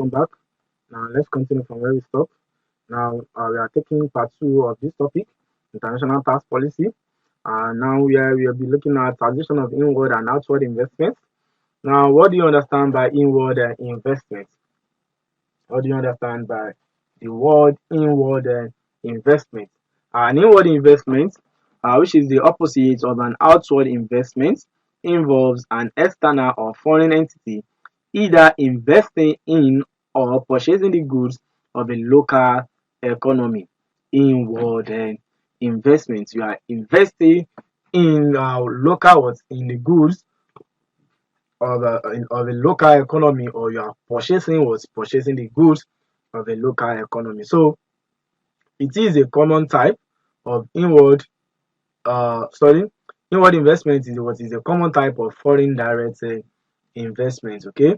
welcome back. Now let's continue from where we stopped. Now we are taking part two of this topic, international tax policy. Now we will be looking at taxation of inward and outward investments. Now, what do you understand by inward investments? What do you understand by the word inward investment? An inward investment, which is the opposite of an outward investment, involves an external or foreign entity either investing in or purchasing the goods of a local economy. Inward investment, you are investing in local what in the goods of a local economy, or you are purchasing the goods of a local economy. So it is a common type of sorry inward investment is what is a common type of foreign direct investment. Okay,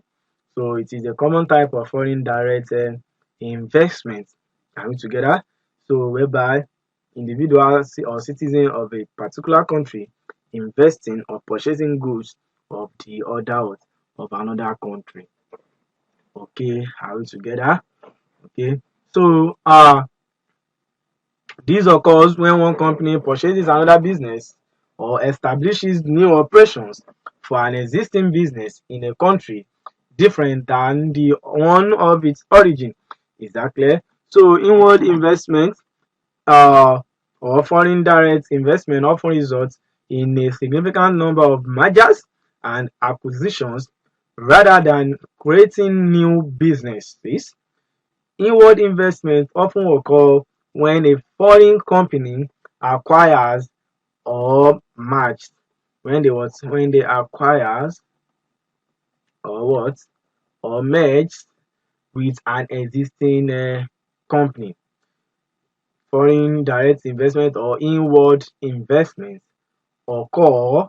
so it is a common type of foreign direct investment. Are we together? So whereby individuals or citizens of a particular country investing or purchasing goods of the other of another country. Okay, are we together? Okay, so this occurs when one company purchases another business or establishes new operations for an existing business in a country different than the one of its origin. Is that clear? So inward investment uh, or foreign direct investment often results in a significant number of mergers and acquisitions rather than creating new businesses. Inward investment often occur when a foreign company acquires or merges. When they acquires or what or merge with an existing company. Foreign direct investment or inward investment occur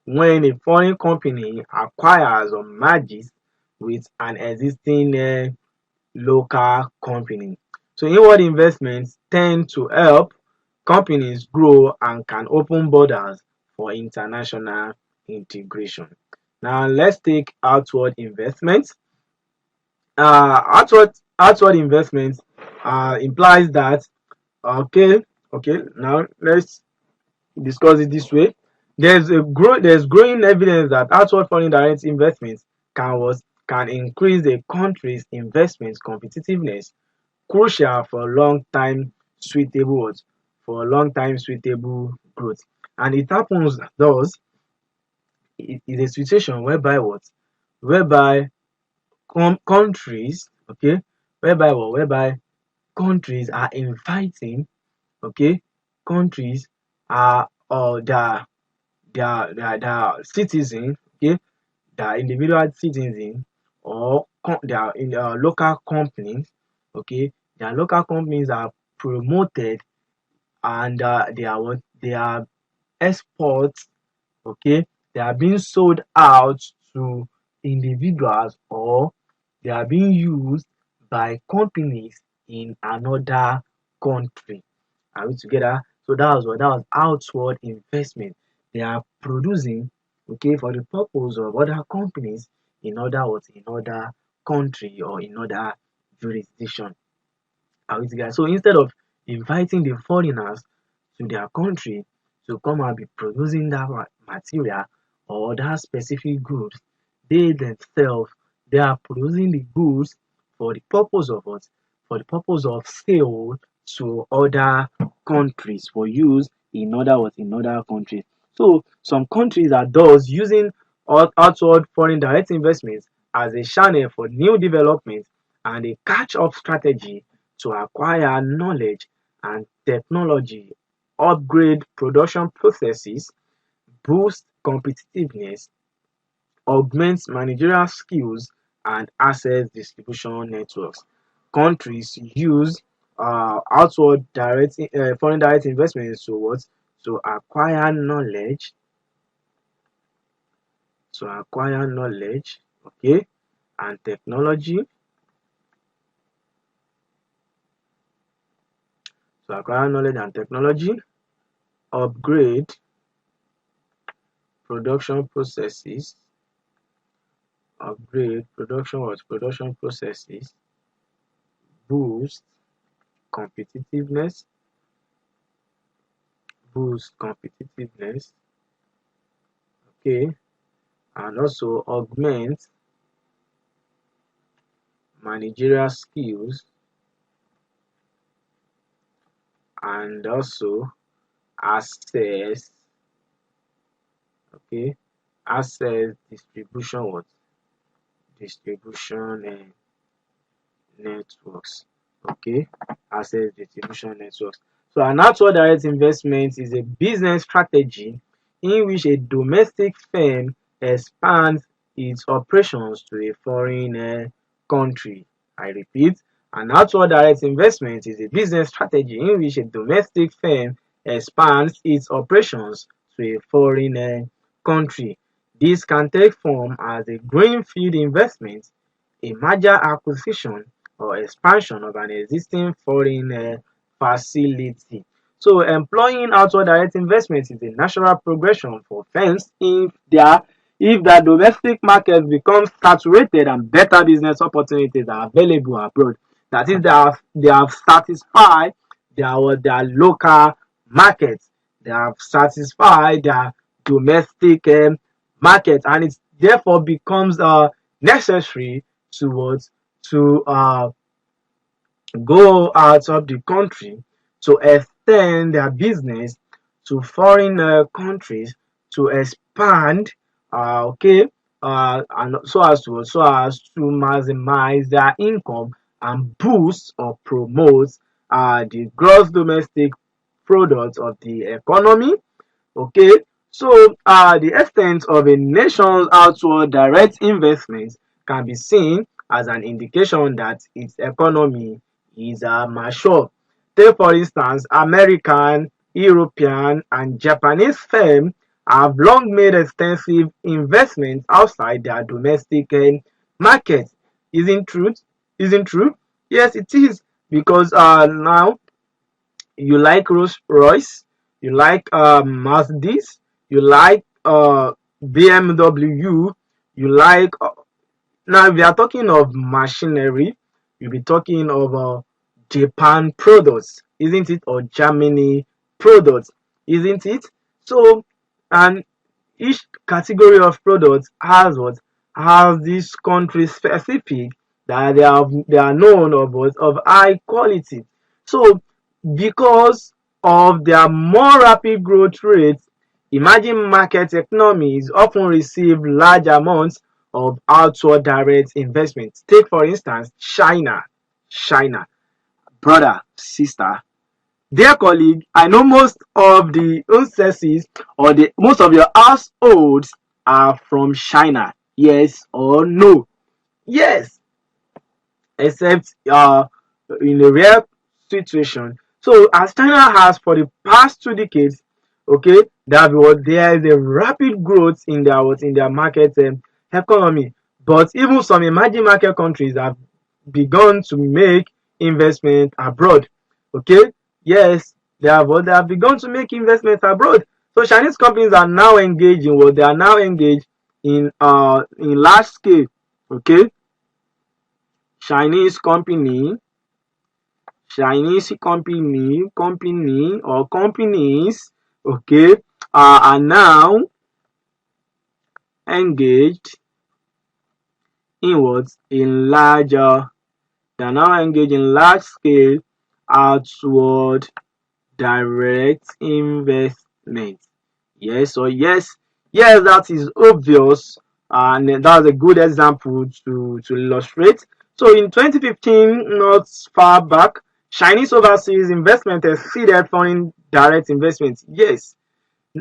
when a foreign company acquires or merges with an existing local company. So inward investments tend to help companies grow and can open borders for international integration. Now let's take outward investments. Outward investments implies that now let's discuss it this way. There's growing evidence that outward foreign direct investments can increase a country's investment competitiveness, crucial for long time suitable growth. And it happens thus it is a situation whereby countries, whereby countries are inviting, okay, countries are their citizens, okay, their individual citizens, or their in local companies, okay, their local companies are promoted, and they are exports, okay, they are being sold out to individuals, or they are being used by companies in another country. Are we together? So that was outward investment. They are producing, okay, for the purpose of other companies in other country or in other jurisdiction. Are we together? So instead of inviting the foreigners to their country to come and be producing that material or that specific goods, they themselves, they are producing the goods for the purpose of what? For the purpose of sale to other countries for use in other countries. So some countries are thus using outward foreign direct investments as a channel for new development and a catch-up strategy to acquire knowledge and technology, upgrade production processes, boost competitiveness, augment managerial skills, and access distribution networks. Countries use foreign direct investments to what? To acquire knowledge, okay, and technology, upgrade production processes, upgrade production processes, boost competitiveness, boost competitiveness, okay, and also augment managerial skills, and also access, okay, access distribution what? Distribution networks. Okay, access distribution networks. So an outward direct investment is a business strategy in which a domestic firm expands its operations to a foreign country. I repeat, an outward direct investment is a business strategy in which a domestic firm expands its operations to a foreign country. This can take form as a greenfield investment, a merger acquisition, or expansion of an existing foreign facility. So employing outward direct investment is a natural progression for firms if their domestic market becomes saturated and better business opportunities are available abroad. That is, they have satisfied their local markets. They have satisfied their domestic market, and it therefore becomes necessary towards to go out of the country to extend their business to foreign countries to expand, okay, and so as to maximize their income and boost or promote the gross domestic product of the economy. Okay, so the extent of a nation's outward direct investment can be seen as an indication that its economy is mature. Take for instance, American, European, and Japanese firms have long made extensive investments outside their domestic market. Isn't true? Isn't true? Yes, it is, because now you like Rolls Royce, you like Mercedes, you like BMW, you like now if we are talking of machinery, you'll be talking of Japan products, isn't it? Or Germany products, isn't it? So, and each category of products has what? Has this country specific that they are known of what? Of high quality. So because of their more rapid growth rates, emerging market economies often receive large amounts of outward direct investment. Take for instance China. China, brother, sister, dear colleague, I know most of the ancestors or the most of your households are from China. Yes or no? Yes, except in a rare situation. So as China has for the past 2 decades, okay, there is a rapid growth in their market economy. But even some emerging market countries have begun to make investment abroad. Okay, yes, they have begun to make investments abroad. So Chinese companies are now engaged in what they are now engaged in large scale. Okay, Chinese company Chinese company or companies, okay, are now engaged in what? In larger They are now engaged in large scale outward direct investment. Yes or yes? Yes, that is obvious, and that's a good example to illustrate. So in 2015, not far back, Chinese overseas investment exceeded foreign direct investment. Yes,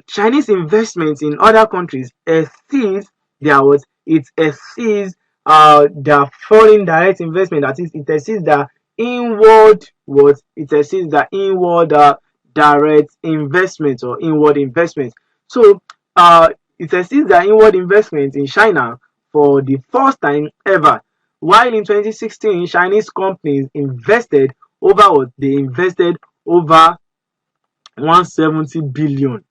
Chinese investments in other countries exceeds their foreign direct investment. That is, it exceeds the inward direct investment or inward investment. So it exceeds the inward investment in China for the first time ever. While in 2016, Chinese companies invested over 170 billion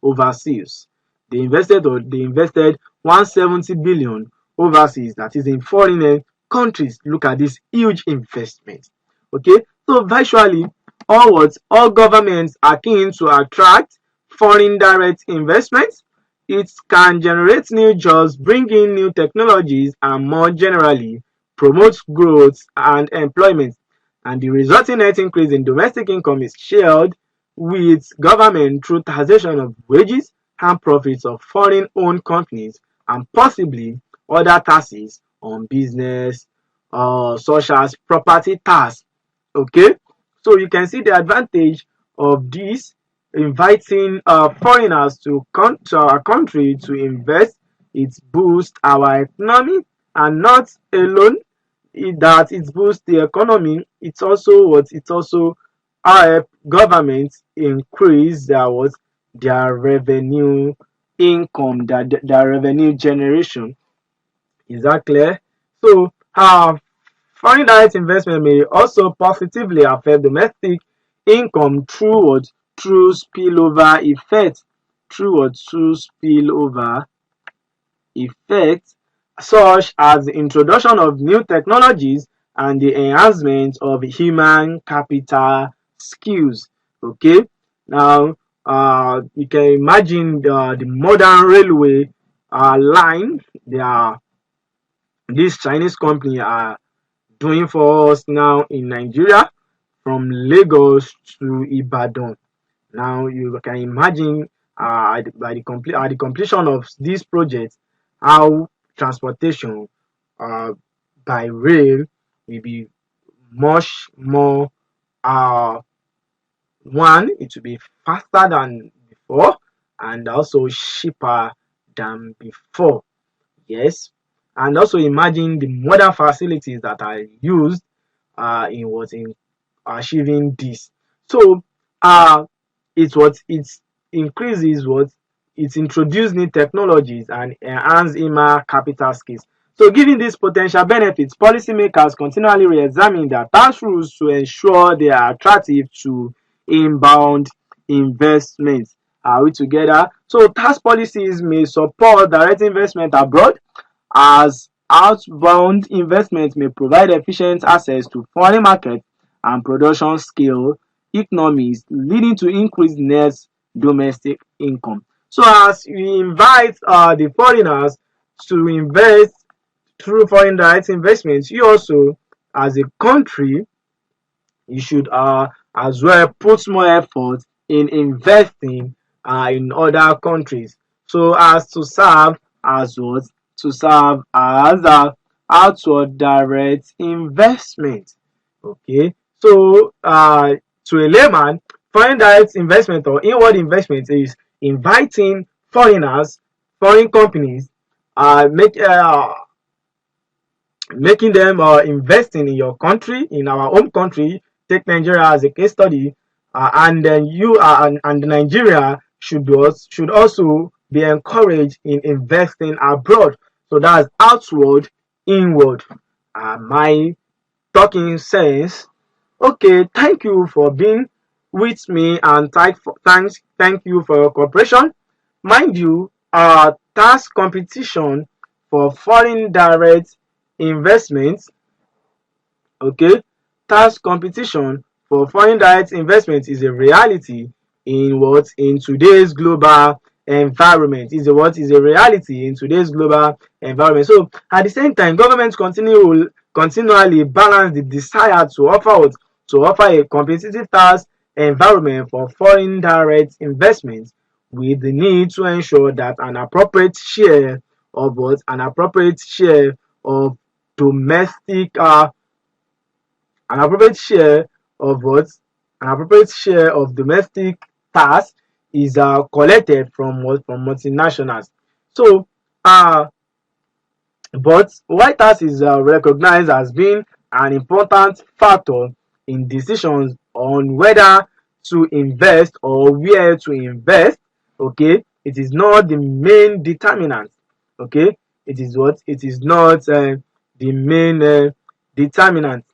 overseas. They invested 170 billion overseas, that is in foreign countries, look at this huge investment. Okay, so virtually all governments are keen to attract foreign direct investments. It can generate new jobs, bring in new technologies, and more generally promote growth and employment. And the resulting net increase in domestic income is shared with government through taxation of wages and profits of foreign-owned companies, and possibly other taxes on business, such as property tax. Okay, so you can see the advantage of this, inviting foreigners to come to our country to invest. It boosts our economy, and not alone that it boosts the economy, it's also help government increase their revenue income, their revenue generation. Is that clear? So foreign direct investment may also positively affect domestic income through through spillover effect, through spillover effects, such as the introduction of new technologies and the enhancement of human capital skills. Okay, now you can imagine the modern railway line. This Chinese company are doing for us now in Nigeria, from Lagos to Ibadan. Now you can imagine at the completion of this project, how transportation uh, by rail will be much more, uh, one, it will be faster than before, and also cheaper than before. Yes, and also imagine the modern facilities that are used in achieving this. So it increases what it introduces new technologies and enhance human capital skills. So given these potential benefits, policymakers continually re-examine their tax rules to ensure they are attractive to inbound investments. Are we together? So tax policies may support direct investment abroad, as outbound investment may provide efficient access to foreign markets and production scale economies, leading to increased net domestic income. So as we invite the foreigners to invest through foreign direct investments, you also, as a country, you should as well put more effort in investing in other countries, so as to serve as what, to serve as outward direct investment. Okay, so to a layman, foreign direct investment or inward investment is inviting foreigners, foreign companies, make making them investing in your country, in our home country. Take Nigeria as a case study, and then and Nigeria should also be encouraged in investing abroad. So that's outward, inward. My talking sense. Okay, thank you for being with me, and thank you for your cooperation. Mind you, tax competition for foreign direct investments. Okay, tax competition for foreign direct investment is a reality in today's global environment. Is a reality in today's global environment. So at the same time, governments continually balance the desire to offer a competitive tax environment for foreign direct investments with the need to ensure that an appropriate share of domestic an appropriate share of what an appropriate share of domestic tax is collected from multinationals. So uh but white tax is recognized as being an important factor in decisions on whether to invest or where to invest. Okay, it is not the main determinant. Okay, it is not the main determinant.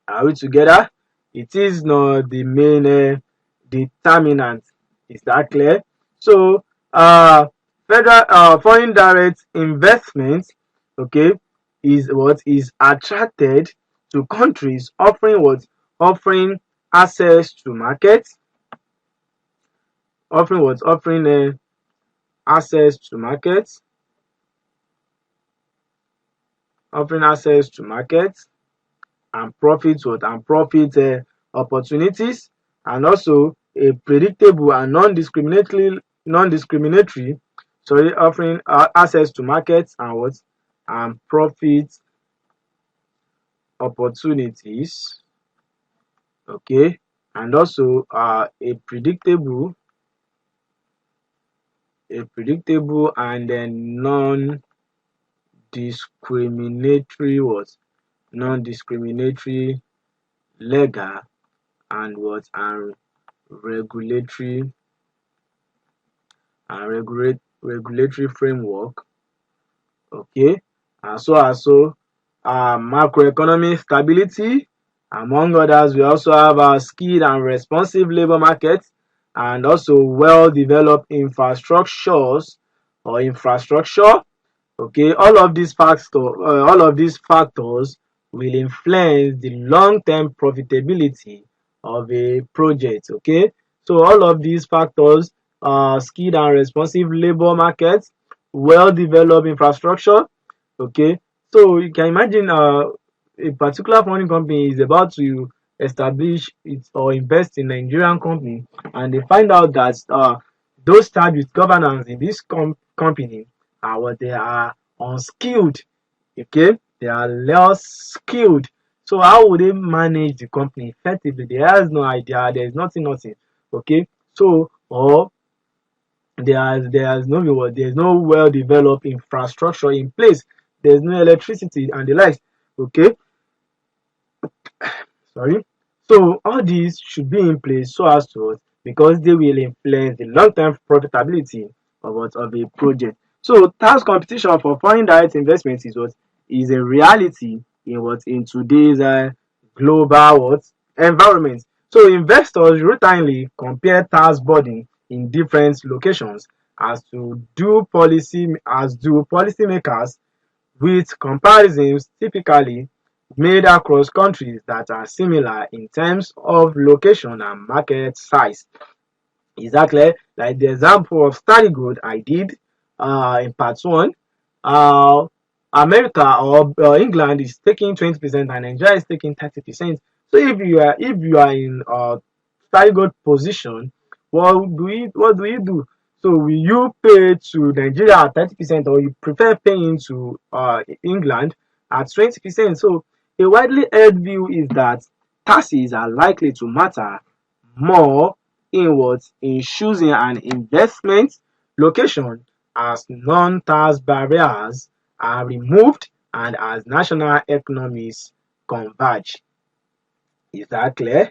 Are we together? It is not the main determinant. Is that clear? So, Federal foreign direct investment, okay, is what is attracted to countries offering offering access to markets, offering access to markets, offering access to markets and profit opportunities, and also a predictable and non-discriminatory, sorry, offering access to markets and profit opportunities, okay, and also a predictable and then non-discriminatory non-discriminatory legal and regulatory regulatory framework, okay, and macroeconomic stability. Among others, we also have our skilled and responsive labor markets, and also well-developed infrastructure. Okay, all of these factors will influence the long-term profitability of a project. Okay, so all of these factors, skilled and responsive labor markets, well-developed infrastructure. Okay, so you can imagine a particular foreign company is about to establish it or invest in Nigerian company, and they find out that those charged with governance in this company are what they are unskilled. Okay, they are less skilled. So how would they manage the company effectively? They has no idea. There is nothing. Okay, so or there's no well developed infrastructure in place. There's no electricity and the likes. Okay, sorry. So all these should be in place so as to, because they will influence the long-term profitability of a project. So tax competition for foreign direct investments is a reality in today's global environment. So investors routinely compare tax burden in different locations, as do policymakers, with comparisons typically made across countries that are similar in terms of location and market size. Exactly, like the example of Starry I did in part one. Uh, America or England is taking 20% and Nigeria is taking 30%. So if you are in Starry position, what do you do? So will you pay to Nigeria at 30%, or you prefer paying to England at 20%? So a widely held view is that taxes are likely to matter more in choosing an investment location as non-tax barriers are removed and as national economies converge. Is that clear?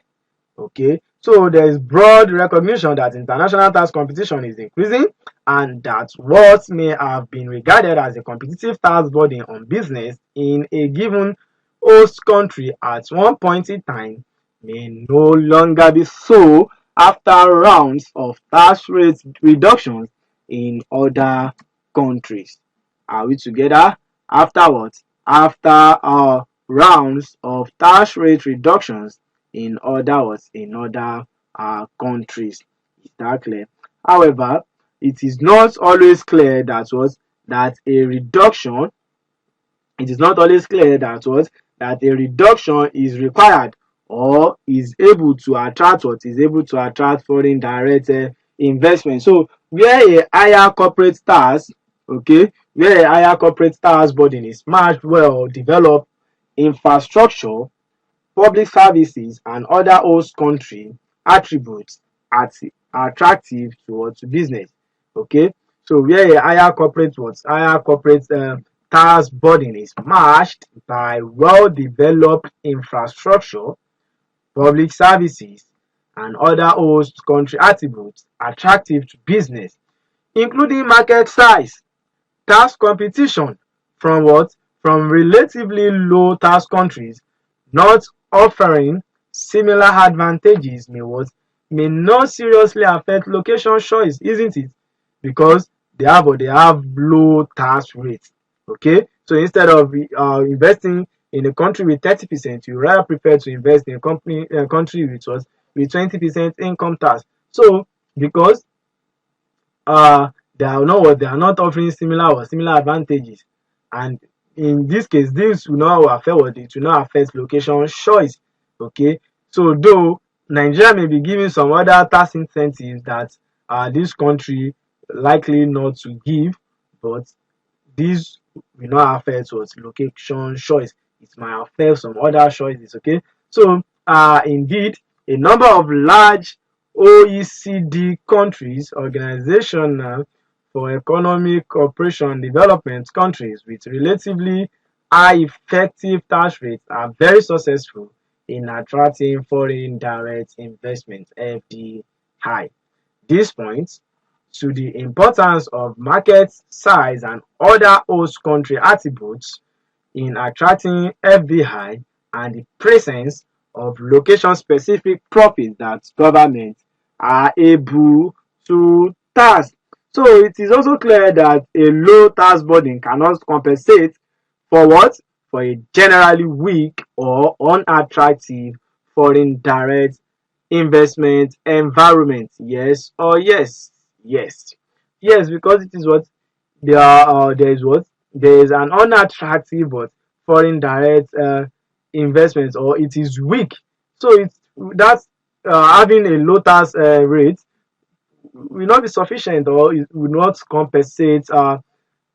Okay, so there is broad recognition that international tax competition is increasing, and that what may have been regarded as a competitive tax burden on business in a given host country at one point in time may no longer be so after rounds of tax rate reductions in other countries. Are we together? After what? After rounds of tax rate reductions in other countries. Is that clear? However, it is not always clear that a reduction it is not always clear that a reduction is required or is able to attract foreign direct investment. So where a higher corporate tax burden is matched well developed infrastructure, public services and other host country attributes at attractive to business. Okay, so where a higher corporate tax burden is matched by well developed infrastructure, public services and other host country attributes attractive to business, including market size, tax competition from from relatively low tax countries not offering similar advantages may not seriously affect location choice, isn't it? Because they have low tax rates. Okay, so instead of investing in a country with 30%, you rather prefer to invest in a country with what, with 20% income tax. So because they are not what, they are not offering similar advantages, and in this case this will not affect what, it will not affect location choice. Okay, so though Nigeria may be giving some other tax incentives that this country likely not to give, but this will not affect what, location choice. It might affect some other choices. Okay, so indeed a number of large OECD countries, organization for economic cooperation and development countries with relatively high effective tax rates, are very successful in attracting foreign direct investment (FDI). This points to the importance of market size and other host country attributes in attracting FDI, and the presence of location-specific profits that governments are able to tax. So it is also clear that a low tax burden cannot compensate for what? For a generally weak or unattractive foreign direct investment environment. Yes or yes? Yes. Yes, because it is what, there is what, there is an unattractive but foreign direct investment, or it is weak. So it's that's having a low tax rate will not be sufficient, or it will not compensate or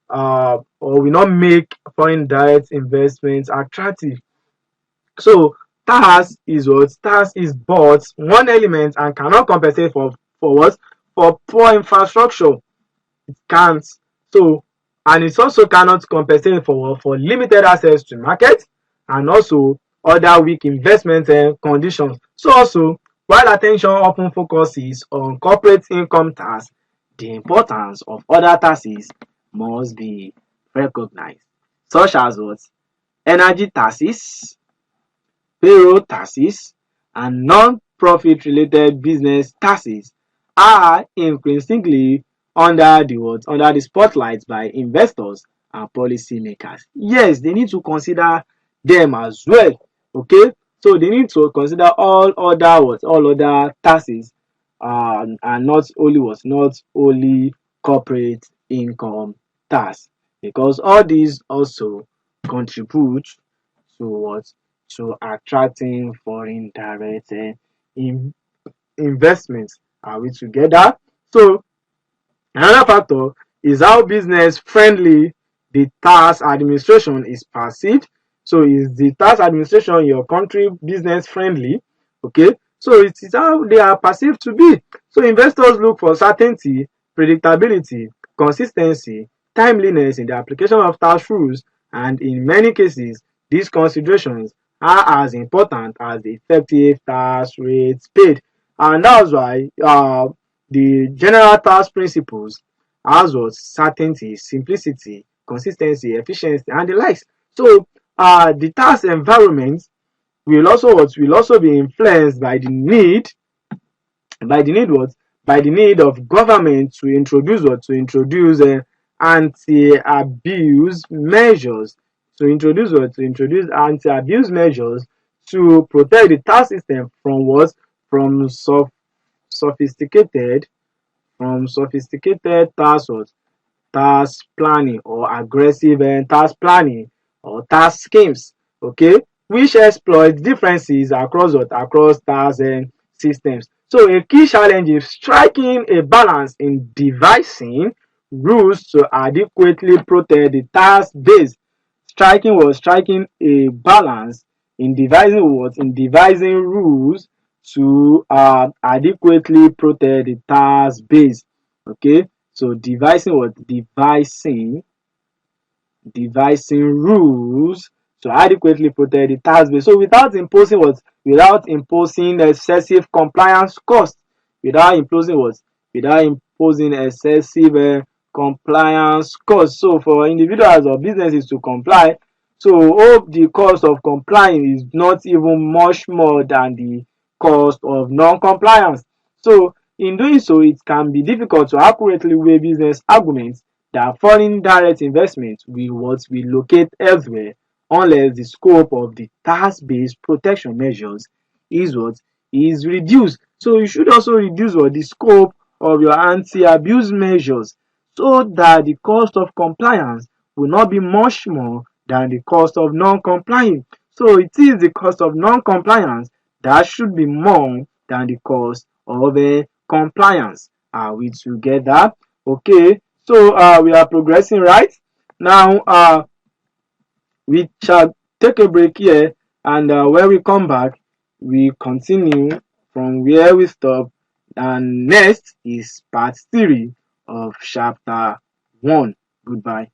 will not make foreign direct investments attractive. So tax is what? Tax is but one element and cannot compensate for what? For poor infrastructure. It can't. So, and it also cannot compensate for limited access to market, and also other weak investment conditions. So also, while attention often focuses on corporate income tax, the importance of other taxes must be recognized, such as what? Energy taxes, payroll taxes, and non-profit related business taxes are increasingly under the what? Under the spotlight by investors and policymakers. Yes, they need to consider them as well. Okay, so they need to consider all other what? All other taxes, and not only what? Not only corporate income tax, because all these also contribute to what? To attracting foreign direct in investments. Are we together? So another factor is how business friendly the tax administration is perceived. So is the tax administration in your country business friendly? Okay, so it is how they are perceived to be. So investors look for certainty, predictability, consistency, timeliness in the application of tax rules, and in many cases these considerations are as important as the effective tax rates paid. And that's why the general tax principles as what? Certainty, simplicity, consistency, efficiency, and the likes. So the tax environment will also what? Will also be influenced by the need what? By the need of government to introduce what? To introduce anti-abuse measures. To introduce what? To introduce anti-abuse measures to protect the tax system from what? From sophisticated tax what? Tax planning, or aggressive tax planning, or tax schemes, okay, which exploit differences across what? Across tax systems. So a key challenge is striking a balance in devising rules to adequately protect the tax base. Striking a balance in devising what? In devising rules to adequately protect the tax base. Okay, so devising what? Devising rules to adequately protect the tax base. So without imposing what? Without imposing excessive compliance cost. Without imposing what? Without imposing excessive compliance cost. So for individuals or businesses to comply, so hope the cost of complying is not even much more than the cost of non-compliance. So In doing so, it can be difficult to accurately weigh business arguments that foreign direct investment will locate elsewhere unless the scope of the tax-based protection measures is what is reduced. So you should also reduce the scope of your anti-abuse measures so that the cost of compliance will not be much more than the cost of non-complying. So it is the cost of non-compliance that should be more than the cost of compliance. Are we together? Okay, so we are progressing, right? Now we shall take a break here, and when we come back, we continue from where we stop. And next is part 3 of chapter 1. Goodbye.